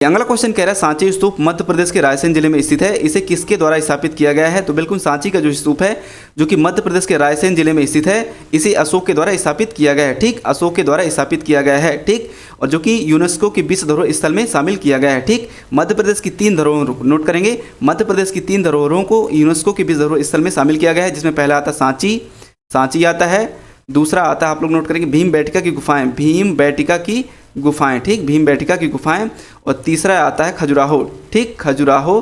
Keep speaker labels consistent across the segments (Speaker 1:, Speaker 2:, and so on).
Speaker 1: अगला क्वेश्चन कह रहा है सांची स्तूप मध्य प्रदेश के रायसेन जिले में स्थित है, इसे किसके द्वारा स्थापित किया गया है? तो बिल्कुल सांची का जो स्तूप है जो कि मध्य प्रदेश के रायसेन जिले में स्थित है, इसे अशोक के द्वारा स्थापित किया गया है। ठीक, अशोक के द्वारा स्थापित किया गया है। ठीक, और जो कि यूनेस्को के विश्व धरोहर स्थल में शामिल किया गया है। ठीक, मध्य प्रदेश की 3 धरोहरों को नोट करेंगे, मध्य प्रदेश की 3 धरोहरों को यूनेस्को के विश्व धरोहर स्थल में शामिल किया गया है, जिसमें पहला आता सांची, सांची आता है। दूसरा आता है, आप लोग नोट करेंगे, भीमबेटका की गुफाएं, भीमबेटका की गुफाएं। ठीक, भीमबेटका की गुफाएं। और तीसरा आता है खजुराहो। ठीक, खजुराहो,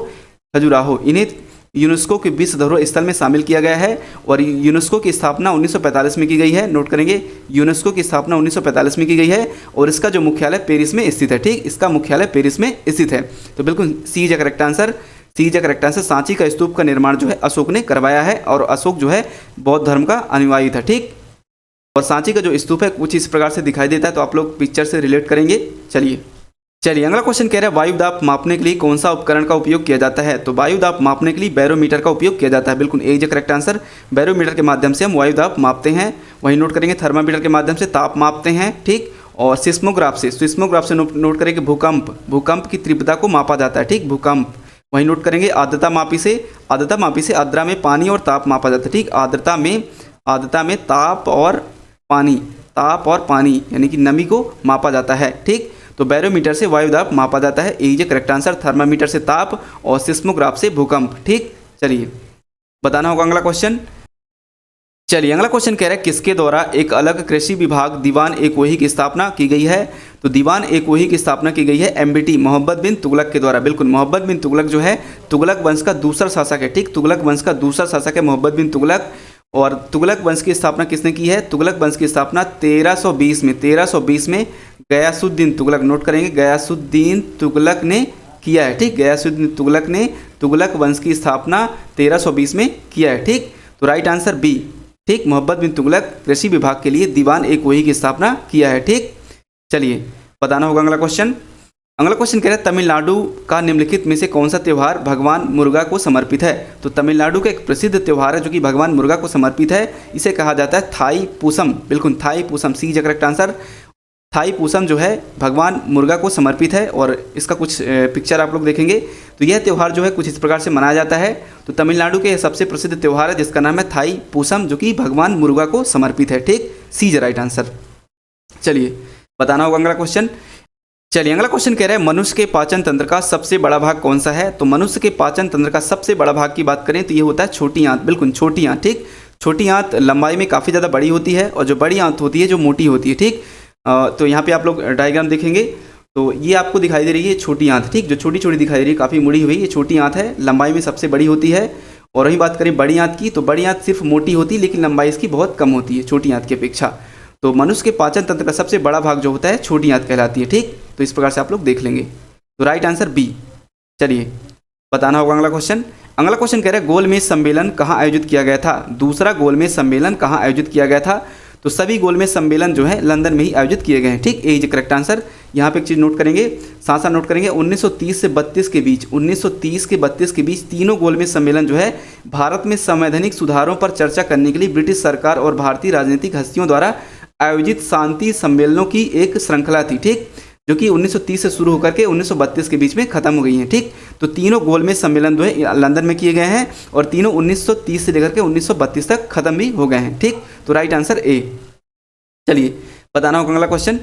Speaker 1: खजुराहो। इन्हें यूनेस्को के विश्व धरोहर स्थल में शामिल किया गया है और यूनेस्को की स्थापना 1945 में की गई है। नोट करेंगे, यूनेस्को की स्थापना 1945 में की गई है और इसका जो मुख्यालय पेरिस में स्थित है। ठीक, इसका मुख्यालय पेरिस में स्थित है। तो बिल्कुल C is correct answer, C is correct answer. Sanchi का स्तूप का निर्माण जो है अशोक ने करवाया है और अशोक जो है बौद्ध धर्म का अनुयायी था। ठीक, और सांची का जो स्तूप है कुछ इस प्रकार से दिखाई देता है, तो आप लोग पिक्चर से रिलेट करेंगे। चलिए अगला क्वेश्चन कह रहा है वायु दाब मापने के लिए कौन सा उपकरण का उपयोग किया जाता है? तो वायु दाब मापने के लिए बैरोमीटर का उपयोग किया जाता है। बिल्कुल ए इज करेक्ट आंसर। बैरोमीटर के माध्यम से हम वायु दाब मापते हैं। वहीं नोट करेंगे थर्मामीटर के माध्यम से ताप मापते हैं। ठीक, और सिस्मोग्राफ से नोट करेंगे भूकंप की तीव्रता को मापा जाता है। ठीक, भूकंप। वहीं नोट करेंगे आर्द्रता मापी से आर्द्रता में पानी और ताप मापा जाता है। ठीक, आर्द्रता में ताप और पानी यानी कि नमी को मापा जाता है। ठीक, तो बैरोमीटर से वायु दाब मापा जाता है। ए इज करेक्ट आंसर। थर्मामीटर से ताप और सिस्मोग्राफ से भूकंप। ठीक, चलिए बताना होगा अगला क्वेश्चन। चलिए अगला क्वेश्चन कह रहा है किसके द्वारा एक अलग कृषि विभाग दीवान ए कोही की स्थापना की गई है? तो दीवान ए कोही की स्थापना की गई है MBT मोहम्मद बिन तुगलक के द्वारा। बिल्कुल, मोहम्मद बिन तुगलक जो है तुगलक वंश का दूसरा शासक है। ठीक, तुगलक वंश का दूसरा शासक है मोहम्मद बिन तुगलक। और तुगलक वंश की स्थापना किसने की है? तुगलक वंश की स्थापना 1320 में गयासुद्दीन तुगलक, नोट करेंगे, गयासुद्दीन तुगलक ने किया है। ठीक, गयासुद्दीन तुगलक ने तुगलक वंश की स्थापना 1320 में किया है। ठीक, तो राइट आंसर बी। ठीक, मोहम्मद बिन तुगलक कृषि विभाग के लिए दीवान ए कोही की स्थापना किया है। ठीक, चलिए बताना होगा अगला क्वेश्चन। अगला क्वेश्चन कह रहा है तमिलनाडु का निम्नलिखित में से कौन सा त्यौहार भगवान मुर्गा को समर्पित है? तो तमिलनाडु का एक प्रसिद्ध त्यौहार है जो कि भगवान मुर्गा को समर्पित है, इसे कहा जाता है थाई पूसम। बिल्कुल, Thai Poosam, C is correct answer. Thai Poosam जो है भगवान मुर्गा को समर्पित है और इसका कुछ पिक्चर आप लोग देखेंगे तो यह त्यौहार जो है कुछ इस प्रकार से मनाया जाता है। तो तमिलनाडु के सबसे प्रसिद्ध त्यौहार है जिसका नाम है थाई पूसम, जो कि भगवान मुर्गा को समर्पित है। ठीक, सी इज राइट आंसर। चलिए बताना होगा अगला क्वेश्चन। चलिए अगला क्वेश्चन कह रहा है मनुष्य के पाचन तंत्र का सबसे बड़ा भाग कौन सा है? तो मनुष्य के पाचन तंत्र का सबसे बड़ा भाग की बात करें तो ये होता है छोटी आंत। बिल्कुल, छोटी आंत। ठीक, छोटी आंत लंबाई में काफ़ी ज़्यादा बड़ी होती है और जो बड़ी आंत होती है जो मोटी होती है। ठीक, तो यहाँ पे आप लोग डायग्राम देखेंगे तो ये आपको दिखाई दे रही है छोटी आंत। ठीक, जो छोटी छोटी दिखाई दे रही है, काफ़ी मुड़ी हुई, ये छोटी आंत है, लंबाई में सबसे बड़ी होती है। और वही बात करें बड़ी आंत की, तो बड़ी आंत सिर्फ मोटी होती है लेकिन लंबाई इसकी बहुत कम होती है छोटी आंत की अपेक्षा। तो मनुष्य के पाचन तंत्र का सबसे बड़ा भाग जो होता है छोटी आंत कहलाती है। ठीक, तो इस प्रकार से आप लोग देख लेंगे। तो राइट आंसर बी। चलिए बताना होगा अगला क्वेश्चन। अगला क्वेश्चन कह रहा है गोलमेज सम्मेलन कहाँ आयोजित किया गया था? दूसरा गोलमेज सम्मेलन कहाँ आयोजित किया गया था? तो सभी गोलमेज सम्मेलन जो है लंदन में ही आयोजित किए गए हैं। ठीक, ए इज करेक्ट आंसर। यहाँ पे एक चीज़ नोट करेंगे, साथ साथ नोट करेंगे 1930 से 32 के बीच, 1930 के 32 के बीच तीनों गोलमेज सम्मेलन जो है भारत में संवैधानिक सुधारों पर चर्चा करने के लिए ब्रिटिश सरकार और भारतीय राजनीतिक हस्तियों द्वारा आयोजित शांति सम्मेलनों की एक श्रृंखला थी। ठीक, जो कि 1930 से शुरू होकर के 1932 के बीच में खत्म हो गई हैं। ठीक, तो तीनों गोलमेज सम्मेलन जो है लंदन में किए गए हैं और तीनों 1930 से लेकर के 1932 तक खत्म भी हो गए हैं। ठीक, तो राइट आंसर ए। चलिए बताना होगा अगला क्वेश्चन।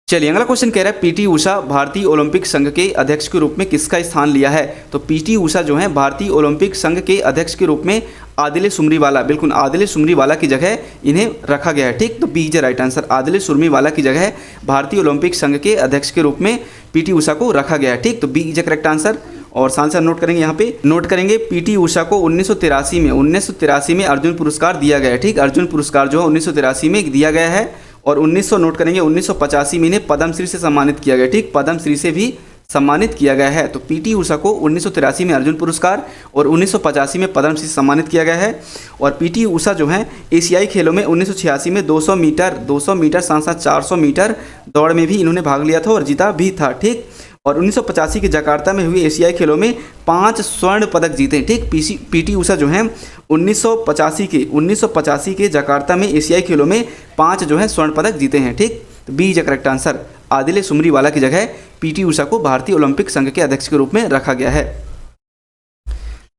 Speaker 1: चलिए अगला क्वेश्चन कह रहा है पीटी उषा भारतीय ओलंपिक संघ के अध्यक्ष के रूप में किसका स्थान लिया है? तो पीटी उषा जो है भारतीय ओलंपिक संघ के अध्यक्ष के रूप में आदिल सुमरीवाला, बिल्कुल आदिल सुमरीवाला की जगह इन्हें रखा गया है। ठीक, तो B is right answer. Adil Sumariwala की जगह भारतीय ओलंपिक संघ के अध्यक्ष के रूप में पीटी उषा को रखा गया है। ठीक, तो बी इज करेक्ट आंसर। और साथ साथ नोट करेंगे, यहाँ पे नोट करेंगे पीटी उषा को 1983 में अर्जुन पुरस्कार दिया गया है। ठीक, अर्जुन पुरस्कार जो है 1983 में दिया गया है और 1985 में इन्हें पद्मश्री से सम्मानित किया गया। ठीक, पद्मश्री से भी सम्मानित किया गया है। तो पीटी उषा को 1983 में अर्जुन पुरस्कार और 1985 में पद्मश्री से सम्मानित किया गया है। और पीटी उषा जो है एशियाई खेलों में 1986 में 200 मीटर साथ साथ 400 मीटर दौड़ में भी इन्होंने भाग लिया था और जीता भी था। ठीक, और 1985 के जकार्ता में हुए एशियाई खेलों में 5 स्वर्ण पदक जीते। ठीक, पीटी उषा जो है 1985 के जकार्ता में एशियाई खेलों में 5 जो है स्वर्ण पदक जीते हैं। ठीक, तो B is correct answer. Adil Sumariwala की जगह पीटी ऊषा को भारतीय ओलंपिक संघ के अध्यक्ष के रूप में रखा गया है।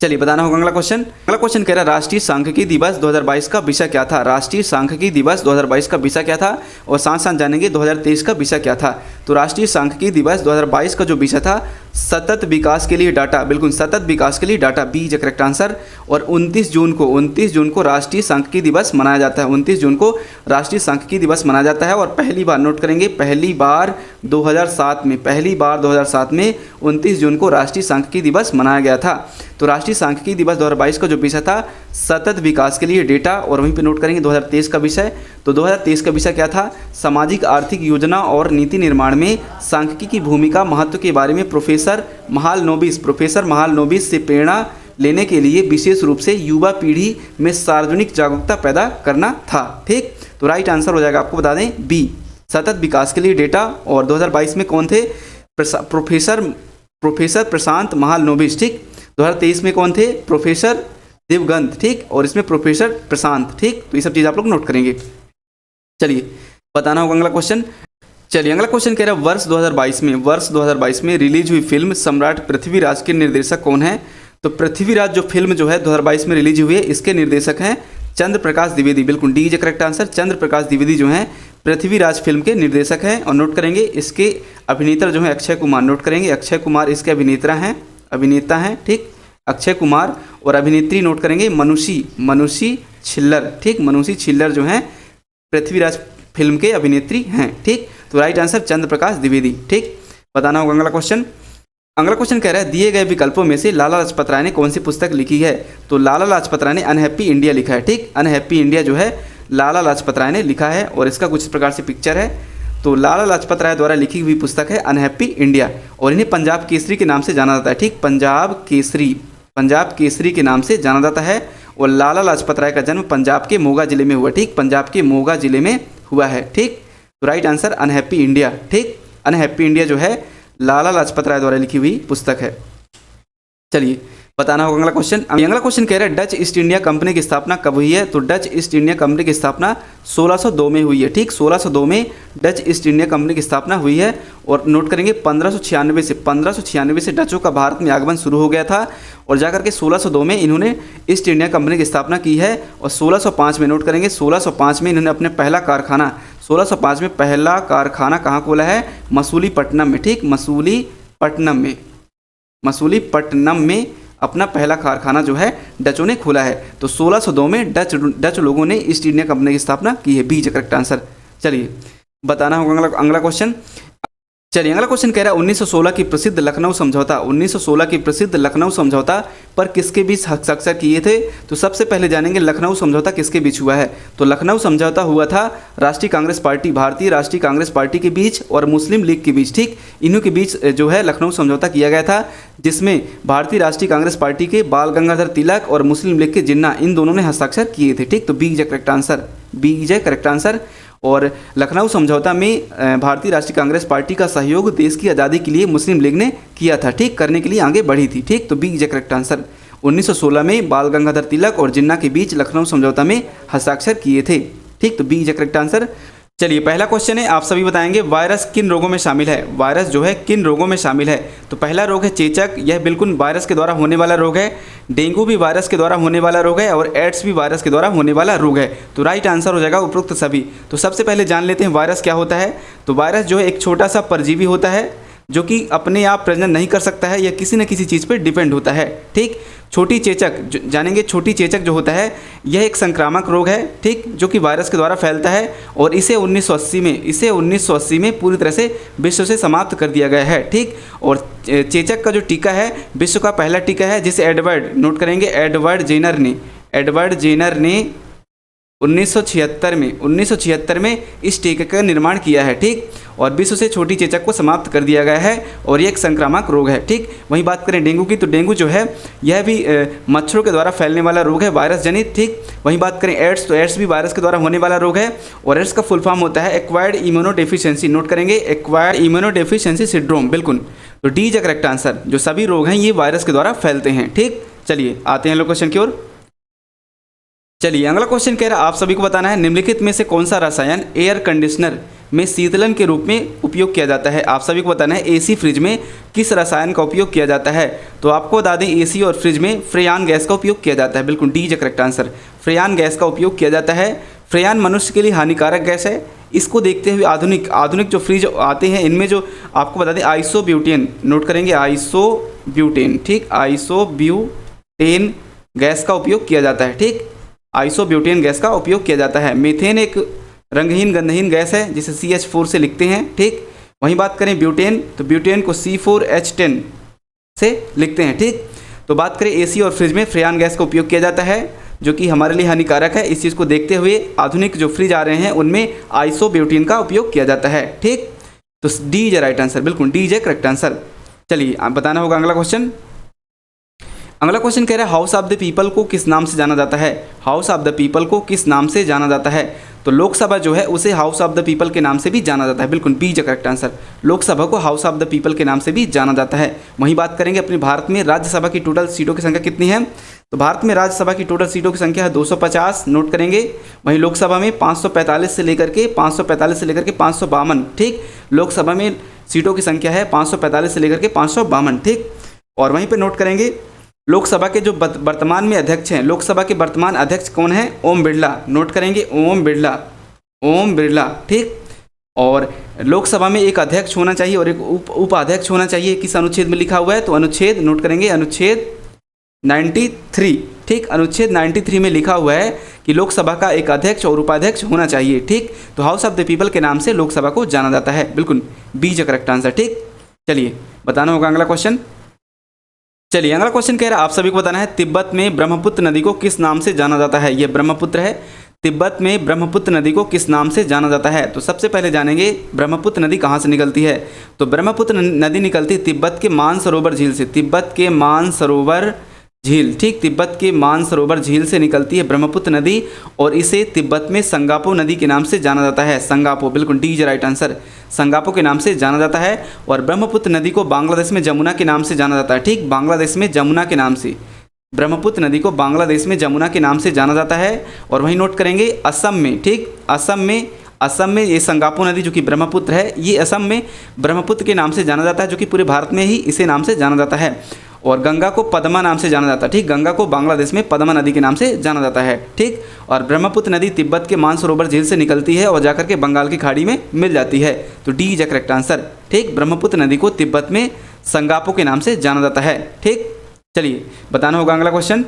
Speaker 1: चलिए बताना होगा अगला क्वेश्चन। अगला क्वेश्चन कह रहा है राष्ट्रीय सांख्यिकी दिवस 2022 का विषय क्या था। राष्ट्रीय सांख्यिकी दिवस 2022 का विषय क्या था और साथ साथ जानेंगे 2023 का विषय क्या था। तो राष्ट्रीय सांख्यिकी दिवस 2022 का जो विषय था सतत विकास के लिए डाटा, बिल्कुल सतत विकास के लिए data, B is correct answer. और 29 जून को राष्ट्रीय सांख्यिकी दिवस मनाया जाता है। 29 जून को राष्ट्रीय सांख्यिकी दिवस मनाया जाता है। और पहली बार नोट करेंगे, पहली बार 2007 में 29 जून को राष्ट्रीय सांख्यिकी दिवस मनाया गया था। तो राष्ट्रीय सांख्यिकी दिवस 2022 का जो विषय था सतत विकास के लिए डेटा। और वहीं पे नोट करेंगे 2023 का विषय। तो 2023 का विषय क्या था, सामाजिक आर्थिक योजना और नीति निर्माण में सांख्यिकी की भूमिका महत्व के बारे में प्रोफेसर महालनोबिस से प्रेरणा लेने के लिए विशेष रूप से युवा पीढ़ी में सार्वजनिक जागरूकता पैदा करना था। ठीक, तो राइट आंसर हो जाएगा, आपको बता दें बी, सतत विकास के लिए डेटा। और 2022 में कौन थे, प्रोफेसर प्रशांत महालनोबिस। ठीक, 2023 में कौन थे, प्रोफेसर देवगंत। ठीक, और इसमें प्रोफेसर प्रशांत। ठीक, तो ये सब चीज़ आप लोग नोट करेंगे। चलिए बताना होगा अगला क्वेश्चन। चलिए अगला क्वेश्चन कह रहा है वर्ष 2022 में रिलीज हुई फिल्म सम्राट पृथ्वीराज के निर्देशक कौन है। तो पृथ्वीराज जो फिल्म जो है 2022 में रिलीज हुई है, इसके निर्देशक हैं चंद्र प्रकाश द्विवेदी। बिल्कुल डी इज करेक्ट आंसर। चंद्र प्रकाश द्विवेदी जो हैं पृथ्वीराज फिल्म के निर्देशक हैं। और नोट करेंगे इसके अभिनेता जो है अक्षय कुमार। नोट करेंगे अक्षय कुमार इसके अभिनेता हैं। ठीक, अक्षय कुमार। और अभिनेत्री नोट करेंगे मनुषी छिल्लर। ठीक, मनुषी छिल्लर जो हैं पृथ्वीराज फिल्म के अभिनेत्री हैं। ठीक, तो राइट आंसर चंद्र प्रकाश द्विवेदी। ठीक, बताना होगा अगला क्वेश्चन। अगला क्वेश्चन कह रहा है दिए गए विकल्पों में से लाला लाजपत राय ने कौन सी पुस्तक लिखी है। तो लाला लाजपत राय ने अनहैप्पी इंडिया लिखा है। ठीक, अनहैप्पी इंडिया जो है लाला लाजपत राय ने लिखा है। और इसका कुछ इस प्रकार से पिक्चर है। तो लाला लाजपत राय द्वारा लिखी हुई पुस्तक है अनहैप्पी इंडिया। और इन्हें पंजाब केसरी के नाम से जाना जाता है। ठीक, पंजाब केसरी के नाम से जाना जाता है। और लाला लाजपत राय का जन्म पंजाब के मोगा जिले में हुआ। ठीक, पंजाब के मोगा जिले में हुआ है। ठीक, तो राइट आंसर अनहैप्पी इंडिया। ठीक, अनहैप्पी इंडिया जो है लाला लाजपत राय द्वारा लिखी हुई पुस्तक है। चलिए बताना होगा अगला क्वेश्चन। अगला क्वेश्चन कह रहा है डच ईस्ट इंडिया कंपनी की स्थापना कब हुई है। तो डच ईस्ट इंडिया कंपनी की स्थापना 1602 में हुई है। ठीक, 1602 में डच ईस्ट इंडिया कंपनी की स्थापना हुई है। और नोट करेंगे 1596 से डचों का भारत में आगमन शुरू हो गया था। और जाकर के 1602 में इन्होंने ईस्ट इंडिया कंपनी की स्थापना की है। और 1605 में नोट करेंगे 1605 में इन्होंने अपने पहला कारखाना 1605 में पहला कारखाना कहाँ खोला है, मसूलीपट्टनम में। ठीक, मसूलीपट्टनम में अपना पहला कारखाना जो है डचों ने खोला है। तो 1602 में डच लोगों ने ईस्ट इंडिया कंपनी की स्थापना की है। B is correct answer. चलिए बताना होगा अगला क्वेश्चन। चलिए अगला क्वेश्चन कह रहा है 1916 की प्रसिद्ध लखनऊ समझौता पर किसके बीच हस्ताक्षर किए थे। तो सबसे पहले जानेंगे लखनऊ समझौता किसके बीच हुआ है। तो लखनऊ समझौता हुआ था भारतीय राष्ट्रीय कांग्रेस पार्टी के बीच और मुस्लिम लीग के बीच। ठीक, इन्हों के बीच जो है लखनऊ समझौता किया गया था, जिसमें भारतीय राष्ट्रीय कांग्रेस पार्टी के बाल गंगाधर तिलक और मुस्लिम लीग के जिन्ना, इन दोनों ने हस्ताक्षर किए थे। ठीक, तो बी इज करेक्ट आंसर। और लखनऊ समझौता में भारतीय राष्ट्रीय कांग्रेस पार्टी का सहयोग देश की आज़ादी के लिए मुस्लिम लीग ने किया था। ठीक, करने के लिए आगे बढ़ी थी। ठीक, तो बी इज करेक्ट आंसर। 1916 में बाल गंगाधर तिलक और जिन्ना के बीच लखनऊ समझौता में हस्ताक्षर किए थे। ठीक, तो बी इज करेक्ट आंसर। चलिए पहला क्वेश्चन है, आप सभी बताएंगे वायरस किन रोगों में शामिल है। वायरस जो है किन रोगों में शामिल है। तो पहला रोग है चेचक, यह बिल्कुल वायरस के द्वारा होने वाला रोग है। डेंगू भी वायरस के द्वारा होने वाला रोग है। और एड्स भी वायरस के द्वारा होने वाला रोग है। तो राइट आंसर हो जाएगा उपरोक्त सभी। तो सबसे पहले जान लेते हैं वायरस क्या होता है। तो वायरस जो है एक छोटा सा परजीवी होता है जो कि अपने आप प्रजनन नहीं कर सकता है, या किसी न किसी चीज़ पर डिपेंड होता है। ठीक, छोटी चेचक जानेंगे, छोटी चेचक जो होता है यह एक संक्रामक रोग है। ठीक, जो कि वायरस के द्वारा फैलता है। और इसे 1980 में पूरी तरह से विश्व से समाप्त कर दिया गया है। ठीक, और चेचक का जो टीका है विश्व का पहला टीका है, जिसे एडवर्ड जेनर ने 1976 में इस टीके का निर्माण किया है। ठीक, और विश्व से छोटी चेचक को समाप्त कर दिया गया है। और ये एक संक्रामक रोग है। ठीक, वहीं बात करें डेंगू की, तो डेंगू जो है यह भी मच्छरों के द्वारा फैलने वाला रोग है, वायरस जनित। ठीक, वहीं बात करें एड्स, तो एड्स भी वायरस के द्वारा होने वाला रोग है। और एड्स का फुल फॉर्म होता है एक्वायर्ड इम्यूनोडेफिशिएंसी। नोट करेंगे एक्वायर्ड इम्यूनोडेफिशिएंसी सिंड्रोम। बिल्कुल, तो डी इज करेक्ट आंसर। जो सभी रोग हैं ये वायरस के द्वारा फैलते हैं। ठीक, चलिए आते हैं लोग क्वेश्चन की ओर। चलिए अगला क्वेश्चन कह रहा है आप सभी को बताना है निम्नलिखित में से कौन सा रसायन एयर कंडीशनर में शीतलन के रूप में उपयोग किया जाता है? आप सभी को बताना है एसी फ्रिज में किस रसायन का उपयोग किया जाता है? तो आपको बता दें एसी और फ्रिज में फ्रेयान गैस का उपयोग किया जाता है। बिल्कुल D is correct answer, freon gas का उपयोग किया जाता है। फ्रेयान मनुष्य के लिए हानिकारक गैस है। इसको देखते हुए आधुनिक जो फ्रिज आते हैं इनमें जो आपको बता दें आइसोब्यूटेन, नोट करेंगे आइसोब्यूटेन, ठीक, आइसोब्यूटेन गैस का उपयोग किया जाता है। ठीक, आइसोब्यूटेन गैस का उपयोग किया जाता है। मीथेन एक रंगहीन गंधहीन गैस है जिसे CH4 से लिखते हैं। ठीक, वहीं बात करें ब्यूटेन, तो ब्यूटेन को C4H10 से लिखते हैं। ठीक, तो बात करें एसी और फ्रिज में फ्रेयान गैस का उपयोग किया जाता है जो कि हमारे लिए हानिकारक है। इस चीज़ को देखते हुए आधुनिक जो फ्रिज आ रहे हैं उनमें आइसोब्यूटेन का उपयोग किया जाता है। ठीक, तो डी इज राइट आंसर, बिल्कुल डी इज करेक्ट आंसर। चलिए आप बताना होगा अगला क्वेश्चन। अगला क्वेश्चन कह रहा है हाउस ऑफ द पीपल को किस नाम से जाना जाता है? हाउस ऑफ द पीपल को किस नाम से जाना जाता है? तो लोकसभा जो है उसे हाउस ऑफ द पीपल के नाम से भी जाना जाता है। बिल्कुल B is correct answer, Lok Sabha को हाउस ऑफ द पीपल के नाम से भी जाना जाता है। वहीं बात करेंगे अपने भारत में राज्यसभा की टोटल सीटों की संख्या कितनी है? तो भारत में राज्यसभा की टोटल सीटों की संख्या है 250, नोट करेंगे। वहीं लोकसभा में 545 से लेकर के 552। ठीक, लोकसभा में सीटों की संख्या है 545 से लेकर के 552। ठीक, और वहीं पर नोट करेंगे लोकसभा के जो वर्तमान में अध्यक्ष हैं, लोकसभा के वर्तमान अध्यक्ष कौन है? ओम बिरला, नोट करेंगे ओम बिरला। ठीक, और लोकसभा में एक अध्यक्ष होना चाहिए और एक उपाध्यक्ष होना चाहिए। किस अनुच्छेद में लिखा हुआ है? तो अनुच्छेद, नोट करेंगे अनुच्छेद 93। ठीक, अनुच्छेद 93 में लिखा हुआ है कि लोकसभा का एक अध्यक्ष और उपाध्यक्ष होना चाहिए। ठीक, तो हाउस ऑफ द पीपल के नाम से लोकसभा को जाना जाता है। बिल्कुल बी इज करेक्ट आंसर। ठीक, चलिए बताना होगा अगला क्वेश्चन। चलिए अगला क्वेश्चन कह रहा है आप सभी को बताना है तिब्बत में ब्रह्मपुत्र नदी को किस नाम से जाना जाता है? ये ब्रह्मपुत्र है। तिब्बत में ब्रह्मपुत्र नदी को किस नाम से जाना जाता है? तो सबसे पहले जानेंगे ब्रह्मपुत्र नदी कहाँ से निकलती है। तो ब्रह्मपुत्र नदी निकलती है तिब्बत के मानसरोवर झील से, तिब्बत के मानसरोवर झील। ठीक, तिब्बत के मानसरोवर झील से निकलती है ब्रह्मपुत्र नदी और इसे तिब्बत में संगापो नदी के नाम से जाना जाता है। संगापो, बिल्कुल डी इज राइट आंसर, संगापो के नाम से जाना जाता है। और ब्रह्मपुत्र नदी को बांग्लादेश में जमुना के नाम से जाना जाता है। ठीक, बांग्लादेश में जमुना के नाम से, ब्रह्मपुत्र नदी को बांग्लादेश में जमुना के नाम से जाना जाता है। और वहीं नोट करेंगे असम में, ठीक, असम में ये संगापो नदी जो कि ब्रह्मपुत्र है, ये असम में ब्रह्मपुत्र के नाम से जाना जाता है, जो कि पूरे भारत में ही इसे नाम से जाना जाता है। और गंगा को पद्मा नाम से जाना जाता है। ठीक, गंगा को बांग्लादेश में पद्मा नदी के नाम से जाना जाता है। ठीक, और ब्रह्मपुत्र नदी तिब्बत के मानसरोवर झील से निकलती है और जाकर के बंगाल की खाड़ी में मिल जाती है। तो डी इज करेक्ट आंसर। ठीक, ब्रह्मपुत्र नदी को तिब्बत में संगापो के नाम से जाना जाता है। ठीक, चलिए बताना होगा अगला क्वेश्चन।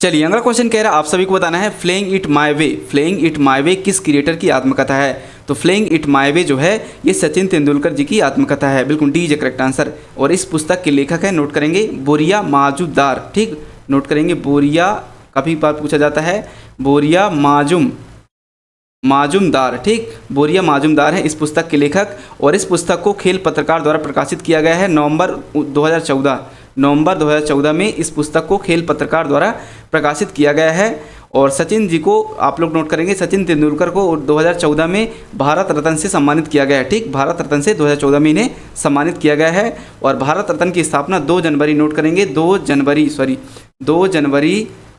Speaker 1: चलिए अगला क्वेश्चन कह रहा है आप सभी को बताना है flaying it my way, flaying it my way किस क्रिएटर की आत्मकथा है? तो फ्लेइंग इट माय वे जो है ये सचिन तेंदुलकर जी की आत्मकथा है। बिल्कुल डी इज करेक्ट आंसर। और इस पुस्तक के लेखक है, नोट करेंगे बोरिया माजुमदार। ठीक, नोट करेंगे बोरिया, काफ़ी बार पूछा जाता है, बोरिया माजुमदार। ठीक, बोरिया माजुमदार है इस पुस्तक के लेखक। और इस पुस्तक को खेल पत्रकार द्वारा प्रकाशित किया गया है नवंबर 2014 में इस पुस्तक को खेल पत्रकार द्वारा प्रकाशित किया गया है। और सचिन जी को आप लोग नोट करेंगे, सचिन तेंदुलकर को 2014 में भारत रत्न से सम्मानित किया गया है। ठीक, भारत रत्न से 2014 में इन्हें सम्मानित किया गया है। और भारत रत्न की स्थापना 2 जनवरी, नोट करेंगे 2 जनवरी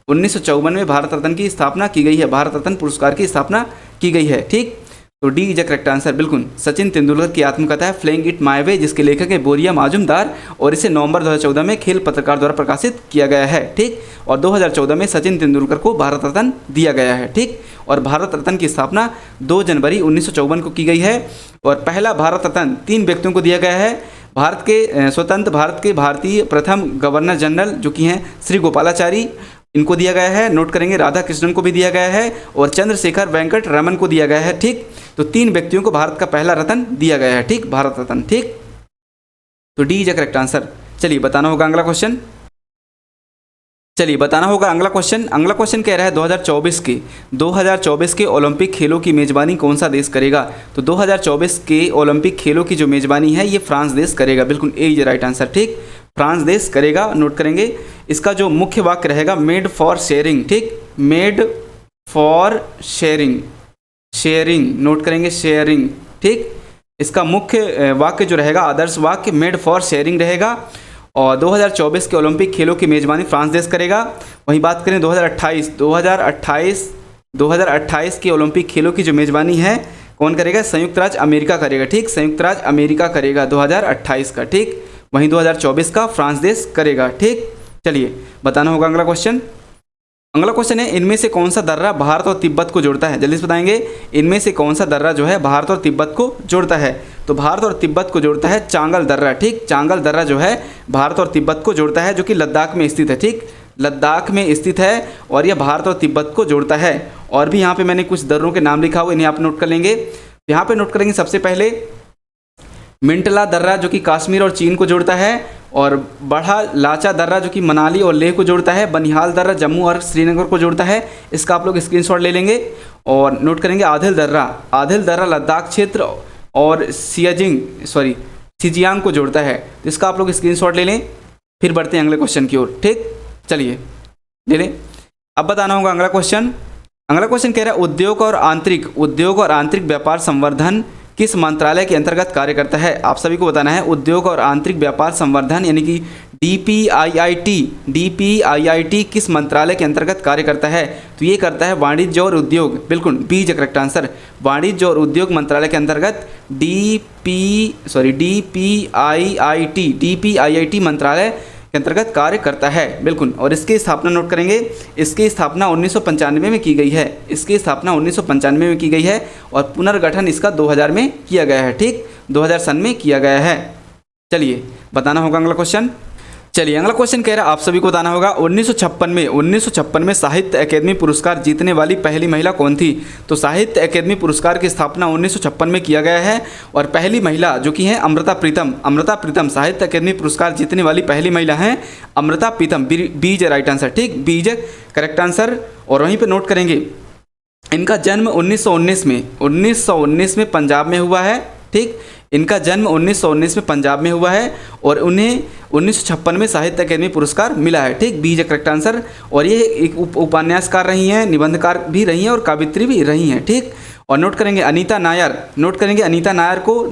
Speaker 1: 1954 में भारत रत्न की स्थापना की गई है, भारत रत्न पुरस्कार की स्थापना की गई है। ठीक, तो डी इज करेक्ट आंसर। बिल्कुल सचिन तेंदुलकर की आत्मकथा है फ्लेइंग इट माय वे, जिसके लेखक है बोरिया माजुमदार और इसे नवंबर 2014 में खेल पत्रकार द्वारा प्रकाशित किया गया है। ठीक, और 2014 में सचिन तेंदुलकर को भारत रत्न दिया गया है। ठीक, और भारत रत्न की स्थापना 2 जनवरी 1954 को की गई है। और पहला भारत रत्न 3 व्यक्तियों को दिया गया है। भारत के स्वतंत्र भारत के भारतीय प्रथम गवर्नर जनरल जो कि हैं श्री गोपालाचारी, इनको दिया गया है। नोट करेंगे राधा कृष्णन को भी दिया गया है और चंद्रशेखर वेंकट रमन को दिया गया है। ठीक, तो 3 व्यक्तियों को भारत का पहला रत्न दिया गया है। ठीक, भारत रत्न। ठीक, तो डी इज करेक्ट आंसर। चलिए बताना होगा अगला क्वेश्चन। अगला क्वेश्चन कह रहा है 2024 के ओलंपिक खेलों की मेजबानी कौन सा देश करेगा? तो 2024 के ओलंपिक खेलों की जो मेजबानी है ये फ्रांस देश करेगा। बिल्कुल ए इज राइट आंसर। ठीक, फ्रांस देश करेगा। नोट करेंगे इसका जो मुख्य वाक्य रहेगा मेड फॉर शेयरिंग। ठीक, मेड फॉर शेयरिंग, नोट करेंगे शेयरिंग। ठीक, इसका मुख्य वाक्य जो रहेगा आदर्श वाक्य मेड फॉर शेयरिंग रहेगा। और 2024 के ओलंपिक खेलों की मेजबानी फ्रांस देश करेगा। वहीं बात करें 2028 के ओलंपिक खेलों की जो मेजबानी है कौन करेगा? संयुक्त राज्य अमेरिका करेगा, ठीक, संयुक्त राज्य अमेरिका करेगा 2028 का, ठीक। वहीं 2024 का फ्रांस देश करेगा, ठीक। चलिए बताना होगा अगला क्वेश्चन। अगला क्वेश्चन है, इनमें से कौन सा दर्रा भारत और तिब्बत को जोड़ता है? जल्दी से बताएंगे, इनमें से कौन सा दर्रा जो है भारत और तिब्बत को जोड़ता है? तो भारत और तिब्बत को जोड़ता है चांगल दर्रा, ठीक। चांगल दर्रा जो है भारत और तिब्बत को जोड़ता है, जो कि लद्दाख में स्थित है, ठीक, लद्दाख में स्थित है और यह भारत और तिब्बत को जोड़ता है। और भी यहाँ पे मैंने कुछ दर्रों के नाम लिखा हुआ, इन्हें आप नोट कर लेंगे। यहाँ पे नोट करेंगे सबसे पहले मिंटला दर्रा जो कि कश्मीर और चीन को जोड़ता है, और बड़ा लाचा दर्रा जो कि मनाली और लेह को जोड़ता है, बनिहाल दर्रा जम्मू और श्रीनगर को जोड़ता है, इसका आप लोग स्क्रीनशॉट ले लेंगे। और नोट करेंगे आदिल दर्रा लद्दाख क्षेत्र और सिजियांग को जोड़ता है, तो इसका आप लोग स्क्रीनशॉट ले लें। फिर बढ़ते हैं अगले क्वेश्चन की ओर, ठीक, चलिए ले लें। अब बताना होगा अगला क्वेश्चन। अगला क्वेश्चन कह रहा है उद्योग और आंतरिक व्यापार संवर्धन किस मंत्रालय के अंतर्गत कार्य करता है? आप सभी को बताना है। उद्योग और आंतरिक व्यापार संवर्धन यानी कि DPIIT किस मंत्रालय के अंतर्गत कार्य करता है? तो ये करता है वाणिज्य और उद्योग, बिल्कुल बी इज करेक्ट आंसर। वाणिज्य और उद्योग मंत्रालय के अंतर्गत DPIIT मंत्रालय के अंतर्गत कार्य करता है, बिल्कुल। और इसकी स्थापना नोट करेंगे, इसकी स्थापना 1995 में की गई है, इसकी स्थापना 1995 में की गई है और पुनर्गठन इसका 2000 में किया गया है, ठीक, 2000 सन में किया गया है। चलिए बताना होगा अगला क्वेश्चन। चलिए अगला क्वेश्चन कह रहा है आप सभी को बताना होगा 1956 में साहित्य अकेदमी पुरस्कार जीतने वाली पहली महिला कौन थी? तो साहित्य अकेदमी पुरस्कार की स्थापना 1956 में किया गया है और पहली महिला जो कि है अमृता प्रीतम साहित्य अकेदमी पुरस्कार जीतने वाली पहली महिला हैं Amrita Pritam. B is right answer, ठीक, बी इज करेक्ट आंसर। और वहीं पर नोट करेंगे इनका जन्म 1919 में पंजाब में हुआ है, ठीक, इनका जन्म 1919 में पंजाब में हुआ है और उन्हें 1956 में साहित्य अकेदमी पुरस्कार मिला है, ठीक, बी इज करेक्ट आंसर। और ये एक उपन्यासकार रही हैं, निबंधकार भी रही हैं और कवित्री भी रही हैं, ठीक। और नोट करेंगे अनीता नायर को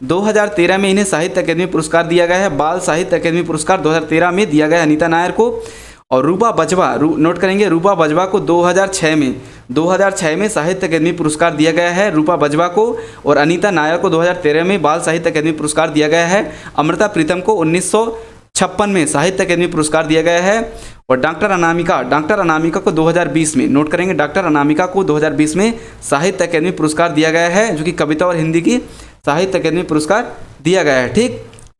Speaker 1: 2013 में इन्हें साहित्य अकेदमी पुरस्कार दिया गया है, बाल साहित्य अकेदमी पुरस्कार 2013 में दिया गया अनीता नायर को। और रूपा बजवा नोट करेंगे रूपा बजवा को 2006 में साहित्य अकेदमी पुरस्कार दिया गया है रूपा बजवा को। और अनीता नायर को 2013 में बाल साहित्य अकेदमी पुरस्कार दिया गया है। अमृता प्रीतम को 1956 में साहित्य अकेदमी पुरस्कार दिया गया है। और डॉक्टर अनामिका को 2020 में नोट करेंगे डॉक्टर अनामिका को 2020 में साहित्य अकेदमी पुरस्कार दिया गया है, जो कि कविता और हिंदी की साहित्य अकेदमी पुरस्कार दिया गया है, ठीक।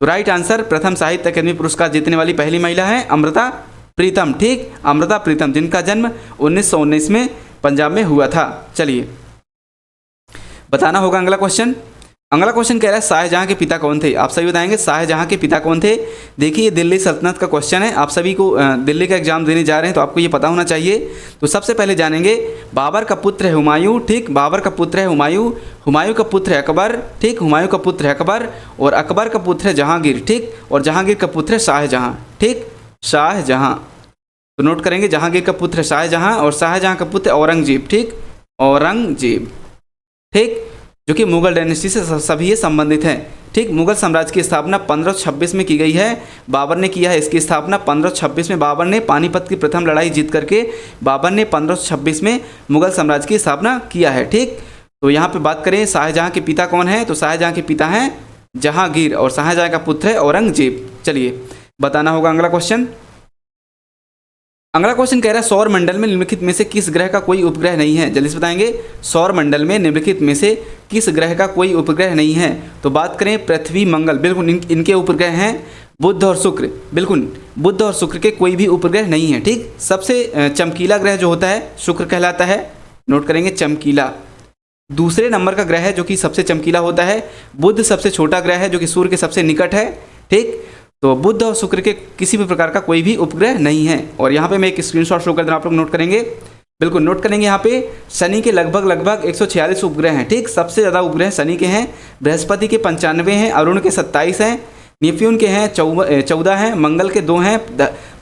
Speaker 1: तो राइट आंसर प्रथम साहित्य अकेदमी पुरस्कार जीतने वाली पहली महिला है अमृता प्रीतम, ठीक, अमृता प्रीतम, जिनका जन्म 1919 में पंजाब में हुआ था। चलिए बताना होगा अगला क्वेश्चन। अगला क्वेश्चन कह रहा है शाहजहां के पिता कौन थे? आप सभी बताएंगे शाहजहां के पिता कौन थे। देखिए ये दिल्ली सल्तनत का क्वेश्चन है, आप सभी को दिल्ली का एग्जाम देने जा रहे हैं तो आपको ये पता होना चाहिए। तो सबसे पहले जानेंगे बाबर का पुत्र है हुमायूं, ठीक, बाबर का पुत्र है हुमायूं, हुमायूं का पुत्र है अकबर, ठीक, हुमायूं का पुत्र है अकबर। और अकबर का पुत्र है जहांगीर, ठीक, और जहांगीर का पुत्र है शाहजहां, ठीक, शाहजहां। तो नोट करेंगे जहांगीर का पुत्र शाहजहां और शाहजहां का पुत्र औरंगजेब, ठीक, औरंगजेब, ठीक, जो कि मुगल डायनेस्टी से सभी ये संबंधित हैं, ठीक। मुगल साम्राज्य की स्थापना 1526 में की गई है, बाबर ने किया है इसकी स्थापना 1526 में। बाबर ने पानीपत की प्रथम लड़ाई जीत करके बाबर ने 1526 में मुगल साम्राज्य की स्थापना किया है, ठीक। तो यहाँ पे बात करें शाहजहां के पिता कौन है, तो शाहजहां के पिता हैं जहांगीर और शाहजहां का पुत्र है औरंगजेब। चलिए बताना होगा अगला क्वेश्चन। अगला क्वेश्चन कह रहा है सौर मंडल में निम्नलिखित में से किस ग्रह का कोई उपग्रह नहीं है? जल्दी से बताएंगे सौर मंडल में निम्नलिखित में से किस ग्रह का कोई उपग्रह नहीं है। तो बात करें पृथ्वी, मंगल, बिल्कुल इनके उपग्रह हैं। बुध और शुक्र, बिल्कुल बुध और शुक्र के कोई भी उपग्रह नहीं है, ठीक। सबसे चमकीला ग्रह जो होता है शुक्र कहलाता है, नोट करेंगे चमकीला। दूसरे नंबर का ग्रह है जो कि सबसे चमकीला होता है। बुध सबसे छोटा ग्रह है जो कि सूर्य के सबसे निकट है, ठीक। तो बुध और शुक्र के किसी भी प्रकार का कोई भी उपग्रह नहीं है। और यहाँ पे मैं एक स्क्रीनशॉट शो कर दूँ, आप लोग नोट करेंगे, बिल्कुल नोट करेंगे। यहाँ पे शनि के लगभग 146 उपग्रह हैं, ठीक। सबसे ज़्यादा उपग्रह शनि के हैं, बृहस्पति के 95 हैं, अरुण के 27 हैं, नेपच्यून के हैं 14 हैं, मंगल के 2 हैं,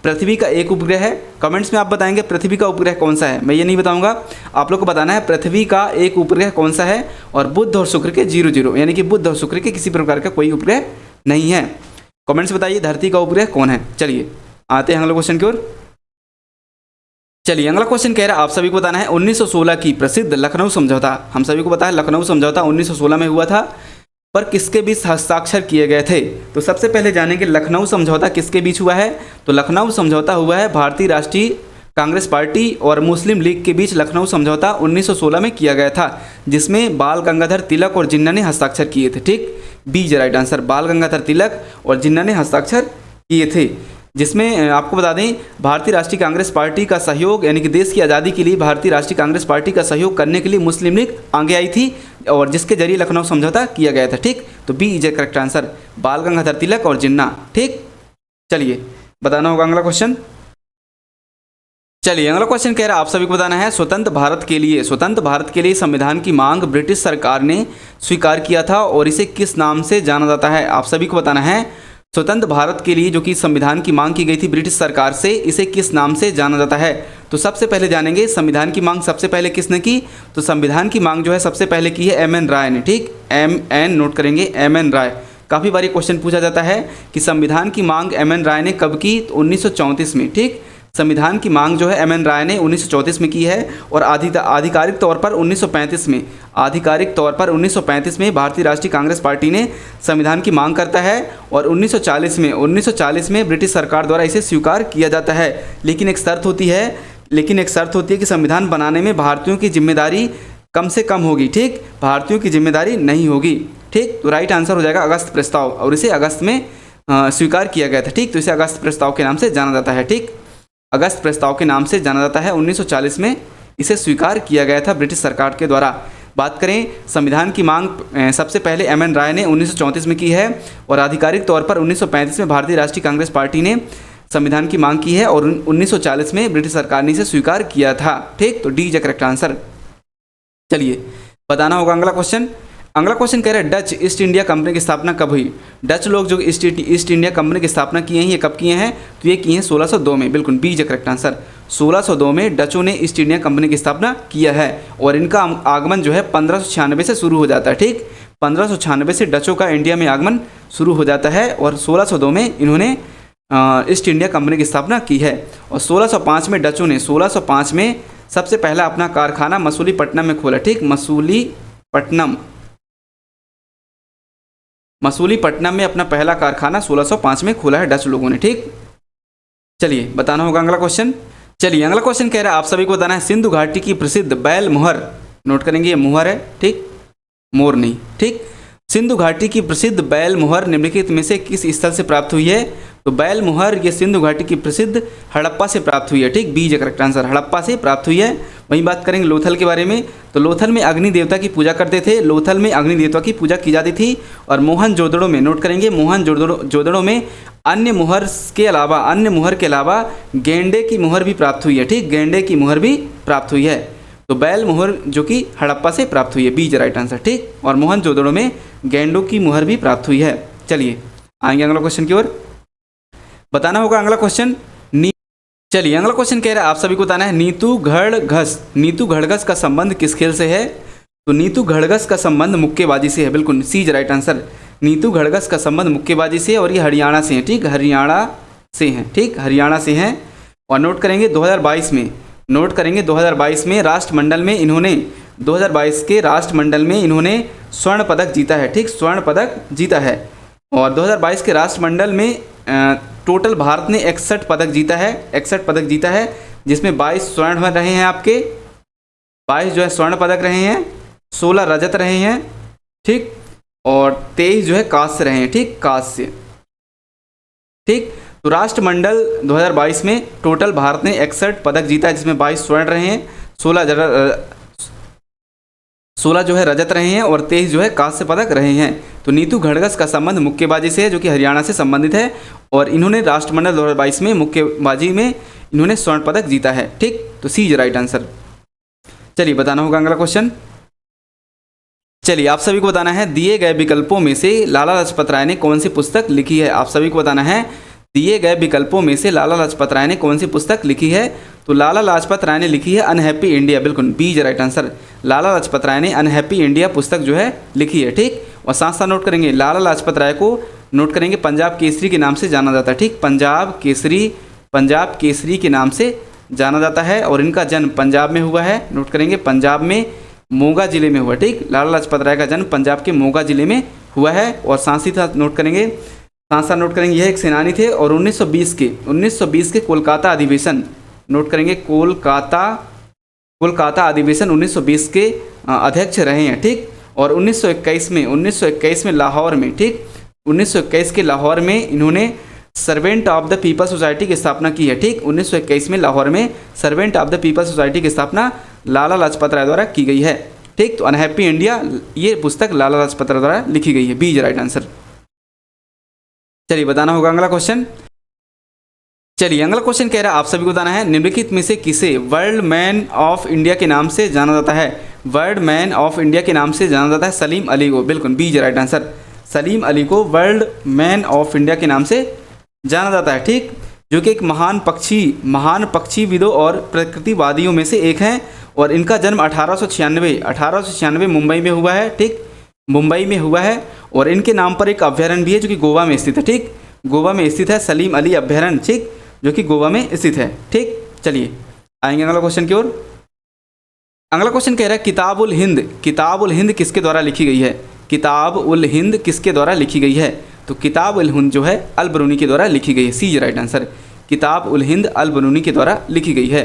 Speaker 1: पृथ्वी का 1 उपग्रह है। कमेंट्स में आप बताएंगे पृथ्वी का उपग्रह कौन सा है, मैं ये नहीं बताऊंगा, आप लोग को बताना है पृथ्वी का 1 उपग्रह कौन सा है। और बुध और शुक्र के 0 यानी कि बुध और शुक्र के किसी प्रकार का कोई उपग्रह नहीं है। कमेंट्स बताइए धरती का उपग्रह कौन है। चलिए आते हैं अगले क्वेश्चन की ओर। चलिए अगला क्वेश्चन कह रहा है आप सभी को बताना है 1916 की प्रसिद्ध लखनऊ समझौता, हम सभी को पता है लखनऊ समझौता 1916 में हुआ था, पर किसके बीच हस्ताक्षर किए गए थे। तो सबसे पहले जानेंगे लखनऊ समझौता किसके बीच हुआ है। तो लखनऊ समझौता हुआ है भारतीय राष्ट्रीय कांग्रेस पार्टी और मुस्लिम लीग के बीच लखनऊ समझौता 1916 में किया गया था, जिसमें बाल गंगाधर तिलक और जिन्ना ने हस्ताक्षर किए थे। ठीक, B is right answer, Bal Gangadhar तिलक और जिन्ना ने हस्ताक्षर किए थे, जिसमें आपको बता दें भारतीय राष्ट्रीय कांग्रेस पार्टी का सहयोग, यानी कि देश की आज़ादी के लिए भारतीय राष्ट्रीय कांग्रेस पार्टी का सहयोग करने के लिए मुस्लिम लीग आगे आई थी और जिसके जरिए लखनऊ समझौता किया गया था। ठीक, तो B is a correct answer, Bal Gangadhar तिलक और जिन्ना। ठीक, चलिए बताना होगा अगला क्वेश्चन। चलिए अगला क्वेश्चन कह रहा है आप सभी को बताना है स्वतंत्र भारत के लिए संविधान की मांग ब्रिटिश सरकार ने स्वीकार किया था और इसे किस नाम से जाना जाता है। आप सभी को बताना है स्वतंत्र भारत के लिए जो कि संविधान की मांग की गई थी ब्रिटिश सरकार से, इसे किस नाम से जाना जाता है। तो सबसे पहले जानेंगे संविधान की मांग सबसे पहले किसने की। तो संविधान की मांग जो है सबसे पहले की है एम.एन. राय ने। ठीक, M.N. नोट करेंगे, M.N. राय। काफ़ी बारी क्वेश्चन पूछा जाता है कि संविधान की मांग M.N. राय ने कब की, तो 1934 में। ठीक, संविधान की मांग जो है M.N. राय ने 1934 में की है और आधिकारिक तौर पर 1935 में भारतीय राष्ट्रीय कांग्रेस पार्टी ने संविधान की मांग करता है और 1940 में ब्रिटिश सरकार द्वारा इसे स्वीकार किया जाता है। लेकिन एक शर्त होती है कि संविधान बनाने में भारतीयों की जिम्मेदारी कम से कम होगी। ठीक, भारतीयों की जिम्मेदारी नहीं होगी। ठीक, तो राइट आंसर हो जाएगा अगस्त प्रस्ताव, और इसे अगस्त में स्वीकार किया गया था। ठीक, तो इसे अगस्त प्रस्ताव के नाम से जाना जाता है। ठीक, अगस्त प्रस्ताव के नाम से जाना जाता है। 1940 में इसे स्वीकार किया गया था ब्रिटिश सरकार के द्वारा। बात करें संविधान की मांग सबसे पहले M.N. राय ने 1934 में की है और आधिकारिक तौर पर 1935 में भारतीय राष्ट्रीय कांग्रेस पार्टी ने संविधान की मांग की है और 1940 में ब्रिटिश सरकार ने इसे स्वीकार किया था। ठीक, तो डी इज करेक्ट आंसर। चलिए बताना होगा अगला क्वेश्चन। अगला क्वेश्चन कह रहा है डच ईस्ट इंडिया कंपनी की स्थापना कब हुई। डच लोग जो ईस्ट इंडिया कंपनी की स्थापना किए हैं ये कब किए हैं, तो ये किए हैं 1602 में। बिल्कुल बी इज करेक्ट आंसर, 1602 में डचों ने ईस्ट इंडिया कंपनी की स्थापना किया है और इनका आगमन जो है 1596 से शुरू हो जाता है। ठीक, 1596 से डचों का इंडिया में आगमन शुरू हो जाता है और 1602 में इन्होंने ईस्ट इंडिया कंपनी की स्थापना की है और 1605 में डचों ने 1605 में सबसे पहला अपना कारखाना मसूलीपट्टनम में खोला। ठीक, मसूलीपट्टनम में अपना पहला कारखाना 1605 में खोला है डच लोगों ने। ठीक, चलिए बताना होगा अगला क्वेश्चन। चलिए अगला क्वेश्चन कह रहा है आप सभी को बताना है सिंधु घाटी की प्रसिद्ध बैल मोहर, नोट करेंगे ये मोहर है। ठीक, मोर नहीं। ठीक, सिंधु घाटी की प्रसिद्ध बैल मोहर निम्नलिखित में से किस स्थल से प्राप्त हुई है। तो बैल मोहर ये सिंधु घाटी की प्रसिद्ध हड़प्पा से प्राप्त हुई है। ठीक, B is correct answer, Harappa से प्राप्त हुई है। वहीं बात करेंगे लोथल के बारे में, तो लोथल में अग्नि देवता की पूजा करते थे, लोथल में अग्नि देवता की पूजा की जाती थी और मोहनजोदड़ो में, नोट करेंगे मोहनजोदड़ो में अन्य मोहर के अलावा गेंडे की मोहर भी प्राप्त हुई है। ठीक, गेंडे की मोहर भी प्राप्त हुई है। तो बैल मोहर जो कि हड़प्पा से प्राप्त हुई है, बी इज राइट आंसर। ठीक, और मोहनजोदड़ो में गेंडों की मोहर भी प्राप्त हुई है। चलिए आएंगे अगला क्वेश्चन की ओर। बताना होगा अगला क्वेश्चन। चलिए अगला क्वेश्चन कह रहा है आप सभी को बताना है नीतू घड़घस का संबंध किस खेल से है। तो नीतू घड़घस का संबंध मुक्केबाजी से है। बिल्कुल C is right answer, Neetu घड़घस का संबंध मुक्केबाजी से और ये हरियाणा से है। ठीक, हरियाणा से हैं और नोट करेंगे 2022 में राष्ट्रमंडल में इन्होंने 2022 के राष्ट्रमंडल में इन्होंने स्वर्ण पदक जीता है। ठीक, स्वर्ण पदक जीता है और 2022 के राष्ट्रमंडल में टोटल भारत ने 61 पदक जीता है जिसमें 22 स्वर्ण रहे हैं आपके, 22 जो है स्वर्ण पदक रहे हैं, 16 रजत रहे हैं। ठीक, और 23 जो है कांस्य रहे हैं। ठीक, कांस्य। ठीक, तो राष्ट्रमंडल 2022 में टोटल भारत ने 61 पदक जीता है जिसमें 22 स्वर्ण रहे हैं, 16 जो है रजत रहे हैं और 23 जो है कांस्य पदक रहे हैं। तो नीतू घड़घस का संबंध मुक्केबाजी से है जो कि हरियाणा से संबंधित है और इन्होंने राष्ट्रमंडल 2022 में मुक्केबाजी में इन्होंने स्वर्ण पदक जीता है। ठीक, तो सी इज राइट आंसर। चलिए बताना होगा अगला क्वेश्चन। चलिए आप सभी को बताना है दिए गए विकल्पों में से लाला लाजपत राय ने कौन सी पुस्तक लिखी है। आप सभी को बताना है दिए गए विकल्पों में से लाला लाजपत राय ने कौन सी पुस्तक लिखी है। तो लाला लाजपत राय ने लिखी है अनहैप्पी इंडिया। बिल्कुल B is right answer, Lala Lajpat Rai ने अनहैप्पी इंडिया पुस्तक जो है लिखी है। ठीक, और साथ साथ नोट करेंगे लाला लाजपत राय को नोट करेंगे पंजाब केसरी के नाम से जाना जाता है। ठीक, पंजाब केसरी के नाम से जाना जाता है और इनका जन्म पंजाब में हुआ है। नोट करेंगे, पंजाब में मोगा जिले में हुआ। ठीक, लाला लाजपत राय का जन्म पंजाब के मोगा जिले में हुआ है। और साथ ही साथ नोट करेंगे, यह एक सेनानी थे और 1920 के कोलकाता अधिवेशन, नोट करेंगे, कोलकाता अधिवेशन 1920 के अध्यक्ष रहे हैं। ठीक, और 1921 में लाहौर में, ठीक, 1921 के लाहौर में इन्होंने servant of the people society की स्थापना की है। ठीक, 1921 में लाहौर में servant of the people society की स्थापना लाला लाजपत राय द्वारा की गई है। ठीक, तो अनहैप्पी इंडिया ये पुस्तक लाला लाजपत राय द्वारा लिखी गई है। B is right answer. चलिए बताना होगा अगला क्वेश्चन। चलिए अगला क्वेश्चन कह रहा है आप सभी को बताना है, निम्नलिखित में से किसे वर्ल्ड मैन ऑफ इंडिया के नाम से जाना जाता है? वर्ल्ड मैन ऑफ इंडिया के नाम से जाना जाता है सलीम अली को। बिल्कुल B is right answer. Salim Ali को वर्ल्ड मैन ऑफ इंडिया के नाम से जाना जाता है। ठीक, जो कि एक महान पक्षीविदों और प्रकृतिवादियों में से एक हैं और इनका जन्म 1896 मुंबई में हुआ है। ठीक, मुंबई में हुआ है और इनके नाम पर एक अभ्यारण्य भी है जो कि गोवा में स्थित है। ठीक, गोवा में स्थित है सलीम अली अभ्यारण्य, ठीक, जो कि गोवा में स्थित है। ठीक, चलिए आएंगे अगला क्वेश्चन की ओर। अगला क्वेश्चन कह रहा है किताब उल हिंद किसके द्वारा लिखी गई है? किताब उल हिंद किसके द्वारा लिखी गई है? तो किताब उल हिंद जो है अल बरूनी के द्वारा लिखी गई है। सी इज राइट आंसर। किताब उल हिंद अल बरूनी के द्वारा लिखी गई है।